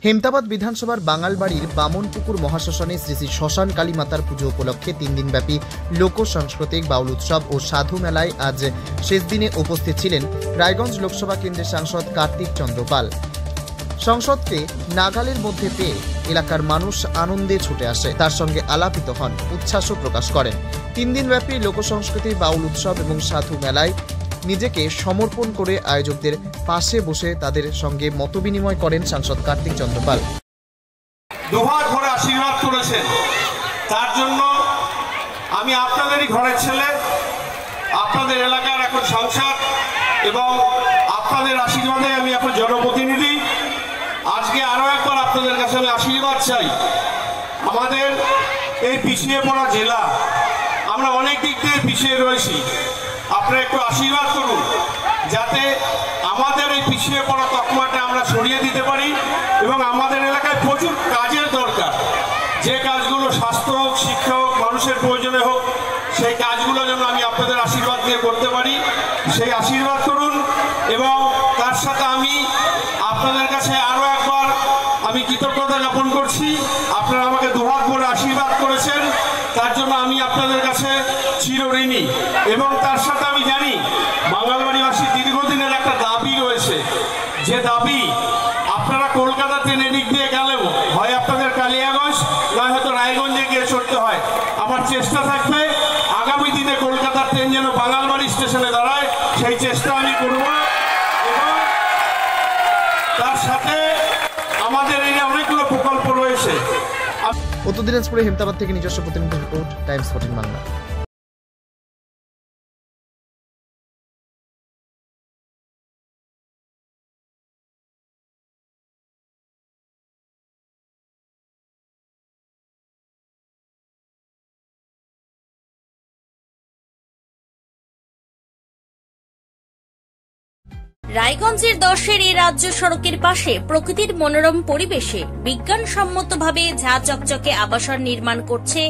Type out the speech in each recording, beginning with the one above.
হেমতাবাদ বিধানসভার বাঙালবাড়ির বামনপুকুর মহাশ্মশানে শ্রী শ্রী শ্মশান কালী মাতার পুজো উপলক্ষে 3 দিনব্যাপী লোক সাংস্কৃতিক বাউল উৎসব ও সাধু মেলায় আজ শেষ দিনে উপস্থিত ছিলেন রায়গঞ্জ লোকসভা কেন্দ্রের সাংসদ কার্তিক চন্দ্র পাল। সংসদকে নাগালের মধ্যে পেয়ে এলাকার মানুষ আনন্দে ছুটে আসে, তার সঙ্গে আলাপিত হন, উচ্ছ্বাসও প্রকাশ করেন। 3 দিনব্যাপী লোক সংস্কৃতি বাউল উৎসব এবং সাধু মেলায় নিজেকে সমর্পণ করে আয়োজকদের পাশে বসে তাদের সঙ্গে মতবিনিময় করেন সাংসদ কার্তিক চন্দ্র পাল। দুহাত ভরে আশীর্বাদ করেছেন, তার জন্য আমি আপনাদেরই ঘরের ছেলে, আপনাদের এলাকার এখন সাংসদ এবং আপনাদের আশীর্বাদে আমি এখন জনপ্রতিনিধি। আজকে আরো একবার আপনাদের কাছে আমি আশীর্বাদ চাই। আমাদের এই পিছিয়ে পড়া জেলা, আমরা অনেক দিক থেকে পিছিয়ে রয়েছি, আপনারা একটু আশীর্বাদ করুন যাতে আমাদের এই পিছিয়ে পড়া তকমাটা আমরা সরিয়ে দিতে পারি। এবং আমাদের এলাকায় প্রচুর কাজের দরকার, যে কাজগুলো স্বাস্থ্য হোক, শিক্ষা হোক, মানুষের প্রয়োজনে হোক, সেই কাজগুলো যেন আমি আপনাদের আশীর্বাদ দিয়ে করতে পারি, সেই আশীর্বাদ করুন। এবং তার সাথে আমি আপনাদের কাছে আরো একবার আমি কৃতজ্ঞতা জ্ঞাপন করছি। আপনারা আমাকে দুহাত ভরে আশীর্বাদ করেছেন, তার জন্য আমি আপনাদের কাছে চিরঋণী। এবং তার সাথে আমি জানি বাঙালবাড়িবাসীর দীর্ঘদিনের একটা দাবি রয়েছে, যে দাবি আপনারা কলকাতা ট্রেন এদিক দিয়ে গেলেও হয় আপনাদের কালিয়াগঞ্জ, নয় হয়তো রায়গঞ্জে গিয়ে চড়তে হয়। আমার চেষ্টা থাকবে আগামী দিনে কলকাতার ট্রেন যেন বাঙালবাড়ি স্টেশনে দাঁড়ায়, সেই চেষ্টা আমি করব। এবং তার সাথে আমাদের এই অনেকগুলো প্রকল্প রয়েছে। উত্তর দিনাজপুরে হেমতাবাদ থেকে নিজস্ব প্রতিনিধি রিপোর্ট, টাইমস 14 বাংলা। রায়গঞ্জের 10-এর এই রাজ্য সড়কের পাশে প্রকৃতির মনোরম পরিবেশে বিজ্ঞানসম্মতভাবে ঝা চকচকে আবাসন নির্মাণ করছে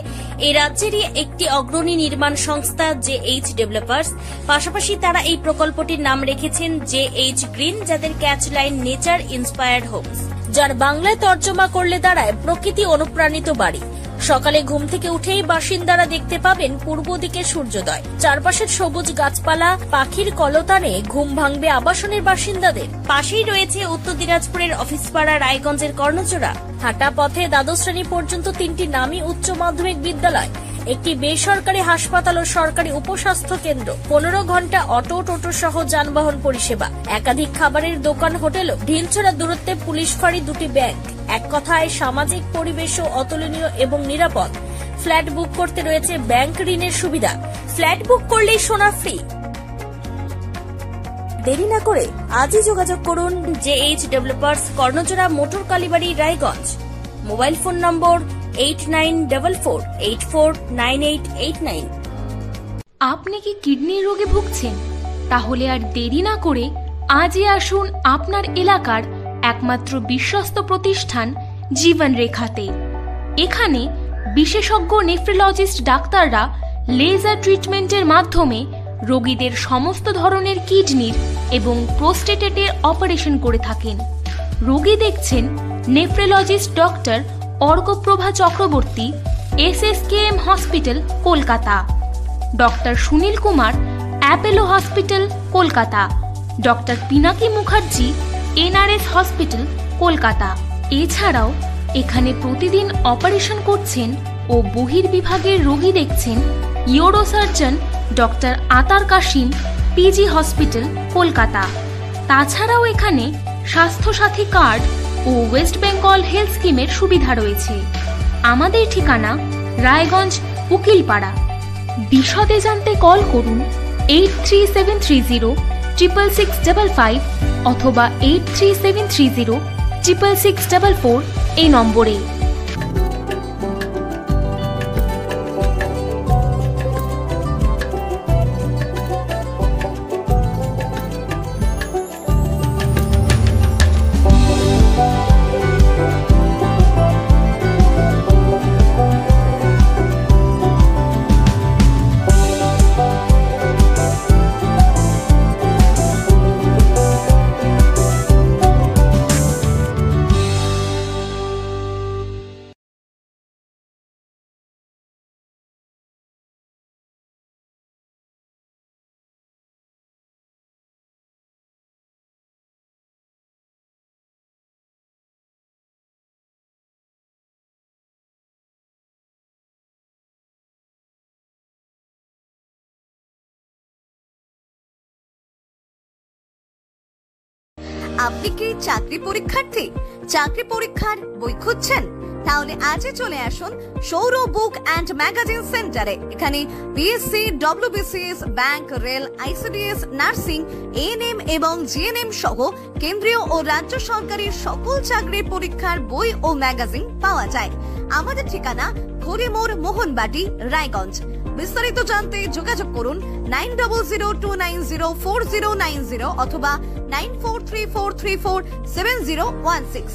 এই রাজ্যেরই একটি অগ্রণী নির্মাণ সংস্থা JH ডেভেলপার্স। পাশাপাশি তারা এই প্রকল্পটির নাম রেখেছেন JH গ্রিন, যাদের ক্যাচলাইন নেচার ইন্সপায়ার্ড হোমস, যার বাংলায় তর্জমা করলে দাঁড়ায় প্রকৃতি অনুপ্রাণিত বাড়ি। সকালে ঘুম থেকে উঠেই বাসিন্দারা দেখতে পাবেন পূর্ব দিকে সূর্যোদয়, চারপাশের সবুজ গাছপালা, পাখির কলতানে ঘুম ভাঙবে আবাসনের বাসিন্দাদের। পাশেই রয়েছে উত্তর দিনাজপুরের অফিসপাড়া রায়গঞ্জের কর্ণজোড়া। হাঁটা পথে দ্বাদশ শ্রেণী পর্যন্ত 3টি নামী উচ্চ মাধ্যমিক বিদ্যালয়, একটি বেসরকারি হাসপাতাল ও সরকারি উপস্বাস্থ্য কেন্দ্র, 15 ঘন্টা অটো, টোটো সহ যানবাহন পরিষেবা, একাধিক খাবারের দোকান, হোটেল, ঢিলছড়া দূরত্বে পুলিশ ফাঁড়ি, 2টি ব্যাংক। এক কথায় সামাজিক পরিবেশও অতুলনীয় এবং নিরাপদ। ফ্ল্যাট বুক করতে রয়েছে ব্যাংক ঋণের সুবিধা, ফ্ল্যাট বুক করলেই সোনা ফ্রি। দেরি না করে আজই যোগাযোগ করুন JH developers, Karnajora, motor Kalibari, Raiganj. Mobile phone number 8944849889। আপনি কি কিডনি রোগে ভুগছেন? তাহলে আর দেরি না করে আজই আসুন আপনার এলাকার একমাত্র বিশ্বস্ত প্রতিষ্ঠান জীবন রেখাতে। এখানে বিশেষজ্ঞ নেফ্রোলজিস্ট ডাক্তাররা লেজার ট্রিটমেন্টের মাধ্যমে রোগীদের সমস্ত ধরনের কিডনির এবং প্রোস্টেটের অপারেশন করে থাকেন। রোগী দেখছেন nephrologist doctor Arkaprava Chakraborty, SSKM hospital, Kolkata; doctor Sunil Kumar, Apollo hospital, Kolkata; doctor Pinaki Mukherjee, NRS hospital, Kolkata. এছাড়াও এখানে প্রতিদিন অপারেশন করছেন ও বহির্বিভাগের রোগী দেখছেন ইউরোসার্জন ডক্টর আতার কাশিম, PG হসপিটাল, কলকাতা। তাছাড়াও এখানে স্বাস্থ্যসাথী কার্ড ও ওয়েস্ট বেঙ্গল হেলথ স্কিমের সুবিধা রয়েছে। আমাদের ঠিকানা রায়গঞ্জ, উকিলপাড়া। বিশদে জানতে কল করুন 8373066655 অথবা 8373066644 এই নম্বরে। আপনি কি চাকরি পরীক্ষার্থী? চাকরি পরীক্ষার বই খুঁজছেন? তাহলে আজই চলে আসুন সৌর বুক অ্যান্ড ম্যাগাজিন সেন্টারে। এখানে PSC, WBCS, bank, rail, ICDS, nursing, ANM এবং জিএনএম সহ কেন্দ্রীয় ও রাজ্য সরকারের সকল চাকরির পরীক্ষার বই ও ম্যাগাজিন পাওয়া যায়। আমাদের ঠিকানা খড়িমোড়, মোহনবাটি, রায়গঞ্জ। বিস্তারিত জানতে যোগাযোগ করুন 9002904090 অথবা 9434347016।